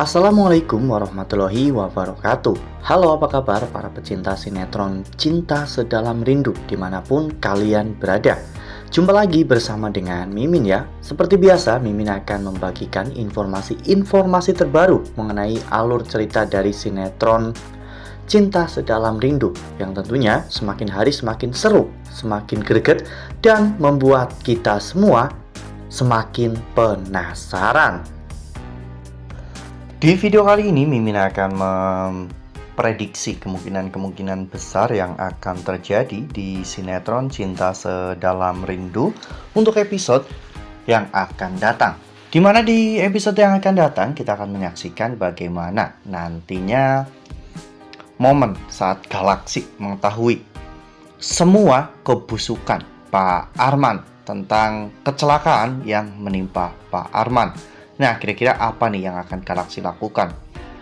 Assalamualaikum warahmatullahi wabarakatuh. Halo, apa kabar para pecinta sinetron Cinta Sedalam Rindu dimanapun kalian berada. Jumpa lagi bersama dengan Mimin ya. Seperti biasa, Mimin akan membagikan informasi terbaru mengenai alur cerita dari sinetron Cinta Sedalam Rindu yang tentunya semakin hari semakin seru, semakin greget, dan membuat kita semua semakin penasaran. Di video kali ini Mimin akan memprediksi kemungkinan besar yang akan terjadi di sinetron Cinta Sedalam Rindu untuk episode yang akan datang. Dimana di episode yang akan datang kita akan menyaksikan bagaimana nantinya momen saat Galaksi mengetahui semua kebusukan Pak Arman tentang kecelakaan yang menimpa Pak Arman. Nah, kira-kira apa nih yang akan Galaksi lakukan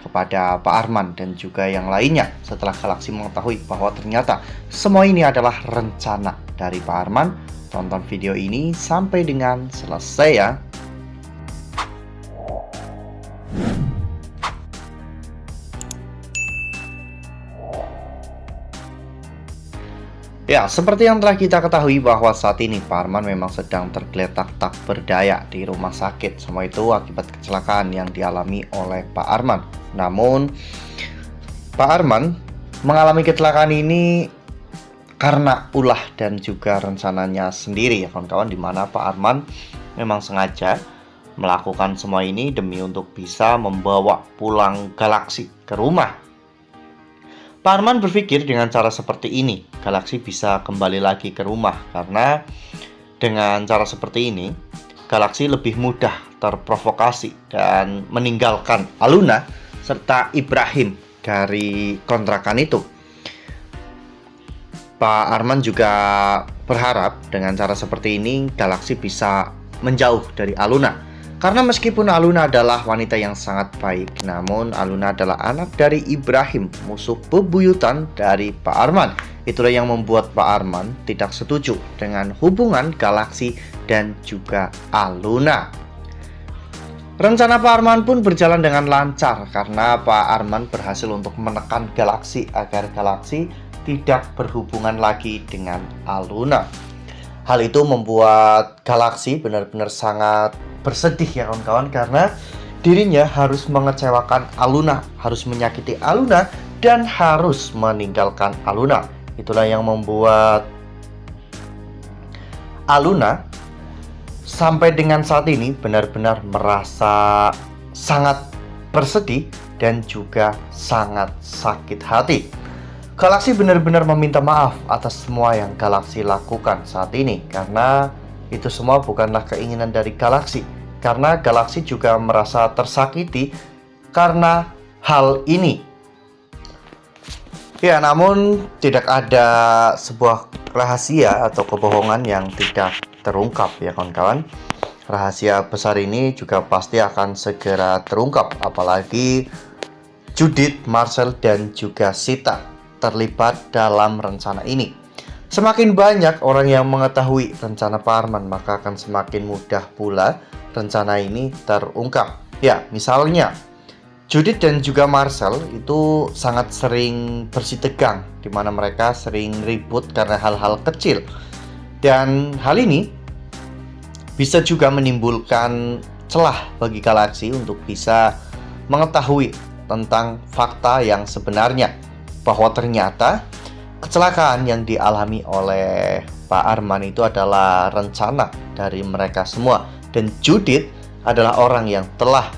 kepada Pak Arman dan juga yang lainnya setelah Galaksi mengetahui bahwa ternyata semua ini adalah rencana dari Pak Arman? Tonton video ini sampai dengan selesai ya. Ya, seperti yang telah kita ketahui bahwa saat ini Pak Arman memang sedang tergeletak tak berdaya di rumah sakit. Semua itu akibat kecelakaan yang dialami oleh Pak Arman. Namun, Pak Arman mengalami kecelakaan ini karena ulah dan juga rencananya sendiri ya kawan-kawan, dimana Pak Arman memang sengaja melakukan semua ini demi untuk bisa membawa pulang Galaksi ke rumah. Pak Arman berpikir dengan cara seperti ini, Galaksi bisa kembali lagi ke rumah karena dengan cara seperti ini, Galaksi lebih mudah terprovokasi dan meninggalkan Aluna serta Ibrahim dari kontrakan itu. Pak Arman juga berharap dengan cara seperti ini, Galaksi bisa menjauh dari Aluna. Karena meskipun Aluna adalah wanita yang sangat baik, namun Aluna adalah anak dari Ibrahim, musuh bebuyutan dari Pak Arman. Itulah yang membuat Pak Arman tidak setuju dengan hubungan Galaksi dan juga Aluna. Rencana Pak Arman pun berjalan dengan lancar karena Pak Arman berhasil untuk menekan Galaksi agar Galaksi tidak berhubungan lagi dengan Aluna. Hal itu membuat Galaksi benar-benar sangat bersedih ya kawan-kawan, karena dirinya harus mengecewakan Aluna, harus menyakiti Aluna, dan harus meninggalkan Aluna. Itulah yang membuat Aluna sampai dengan saat ini benar-benar merasa sangat bersedih dan juga sangat sakit hati. Galaksi benar-benar meminta maaf atas semua yang Galaksi lakukan saat ini, karena itu semua bukanlah keinginan dari Galaksi. Karena Galaksi juga merasa tersakiti karena hal ini. Ya, namun tidak ada sebuah rahasia atau kebohongan yang tidak terungkap ya kawan-kawan. Rahasia besar ini juga pasti akan segera terungkap, apalagi Judith, Marcel, dan juga Sita terlibat dalam rencana ini. Semakin banyak orang yang mengetahui rencana Pak Arman, maka akan semakin mudah pula rencana ini terungkap. Ya, misalnya Judith dan juga Marcel itu sangat sering bersitegang, di mana mereka sering ribut karena hal-hal kecil. Dan hal ini bisa juga menimbulkan celah bagi Galaksi untuk bisa mengetahui tentang fakta yang sebenarnya, bahwa ternyata kecelakaan yang dialami oleh Pak Arman itu adalah rencana dari mereka semua. Dan Judith adalah orang yang telah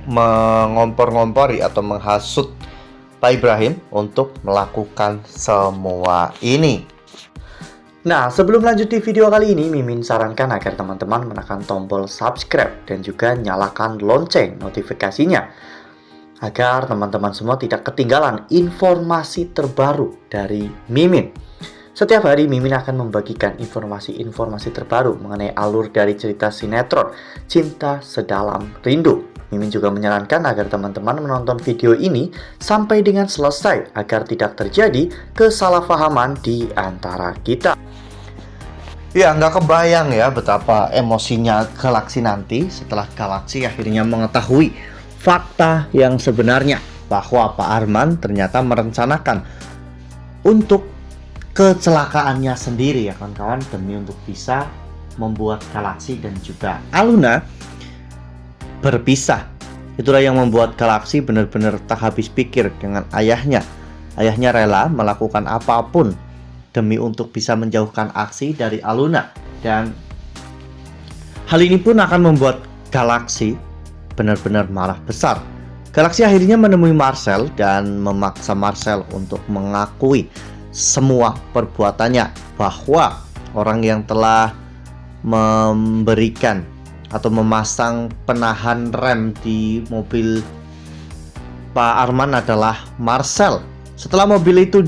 mengompor-ngompori atau menghasut Pak Ibrahim untuk melakukan semua ini. Nah, sebelum lanjut di video kali ini, Mimin sarankan agar teman-teman menekan tombol subscribe dan juga nyalakan lonceng notifikasinya, agar teman-teman semua tidak ketinggalan informasi terbaru dari Mimin. Setiap hari Mimin akan membagikan informasi-informasi terbaru mengenai alur dari cerita sinetron Cinta Sedalam Rindu. Mimin juga menyarankan agar teman-teman menonton video ini sampai dengan selesai agar tidak terjadi kesalahpahaman di antara kita. Ya, nggak kebayang ya betapa emosinya Galaksi nanti setelah Galaksi akhirnya mengetahui fakta yang sebenarnya bahwa Pak Arman ternyata merencanakan untuk kecelakaannya sendiri ya kawan-kawan, demi untuk bisa membuat Galaxy dan juga Aluna berpisah. Itulah yang membuat Galaxy benar-benar tak habis pikir dengan ayahnya. Ayahnya rela melakukan apapun demi untuk bisa menjauhkan Aksi dari Aluna, dan hal ini pun akan membuat Galaxy benar-benar marah besar. Galaxy akhirnya menemui Marcel dan memaksa Marcel untuk mengakui semua perbuatannya, bahwa orang yang telah memberikan atau memasang penahan rem di mobil Pak Arman adalah Marcel. Setelah mobil itu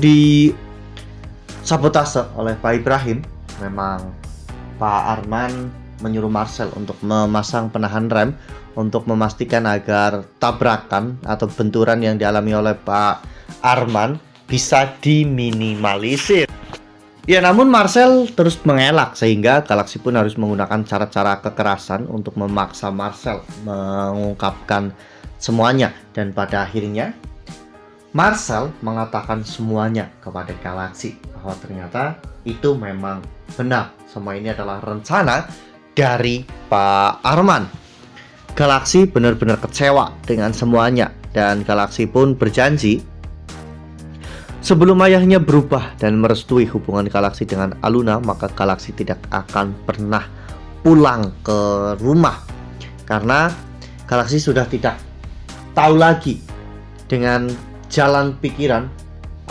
disabotase oleh Pak Ibrahim, memang Pak Arman menyuruh Marcel untuk memasang penahan rem untuk memastikan agar tabrakan atau benturan yang dialami oleh Pak Arman bisa diminimalisir. Ya, namun Marcel terus mengelak sehingga Galaxy pun harus menggunakan cara-cara kekerasan untuk memaksa Marcel mengungkapkan semuanya, dan pada akhirnya Marcel mengatakan semuanya kepada Galaxy bahwa ternyata itu memang benar, semua ini adalah rencana dari Pak Arman. Galaxy benar-benar kecewa dengan semuanya, dan Galaxy pun berjanji sebelum ayahnya berubah dan merestui hubungan Galaxy dengan Aluna, maka Galaxy tidak akan pernah pulang ke rumah. Karena Galaxy sudah tidak tahu lagi dengan jalan pikiran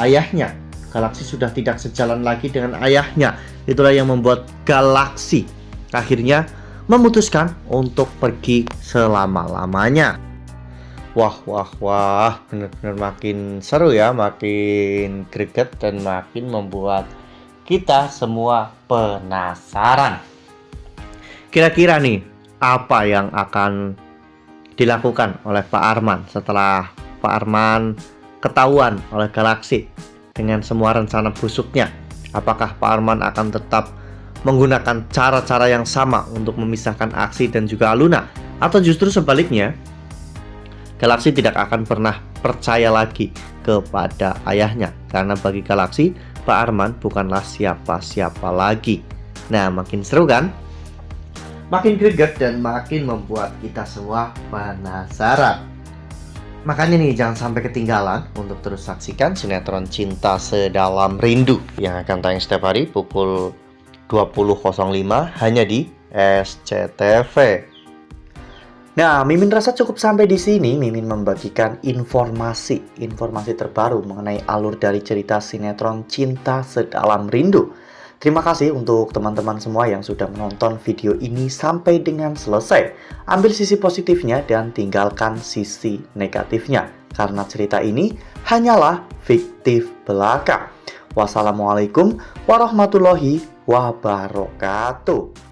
ayahnya. Galaxy sudah tidak sejalan lagi dengan ayahnya. Itulah yang membuat Galaxy akhirnya memutuskan untuk pergi selama-lamanya. Wah, benar-benar makin seru ya, makin greget dan makin membuat kita semua penasaran. Kira-kira nih, apa yang akan dilakukan oleh Pak Arman setelah Pak Arman ketahuan oleh Galaxy dengan semua rencana busuknya? Apakah Pak Arman akan tetap menggunakan cara-cara yang sama untuk memisahkan Aksi dan juga Aluna? Atau justru sebaliknya, Galaxy tidak akan pernah percaya lagi kepada ayahnya, karena bagi Galaxy, Pak Arman bukanlah siapa-siapa lagi. Nah, makin seru kan? Makin greget dan makin membuat kita semua penasaran. Makanya nih, jangan sampai ketinggalan untuk terus saksikan sinetron Cinta Sedalam Rindu yang akan tayang setiap hari pukul 20.05 hanya di SCTV. Nah, Mimin rasa cukup sampai di sini. Mimin membagikan informasi terbaru mengenai alur dari cerita sinetron Cinta Sedalam Rindu. Terima kasih untuk teman-teman semua yang sudah menonton video ini sampai dengan selesai. Ambil sisi positifnya dan tinggalkan sisi negatifnya, karena cerita ini hanyalah fiktif belaka. Wassalamualaikum warahmatullahi wabarakatuh.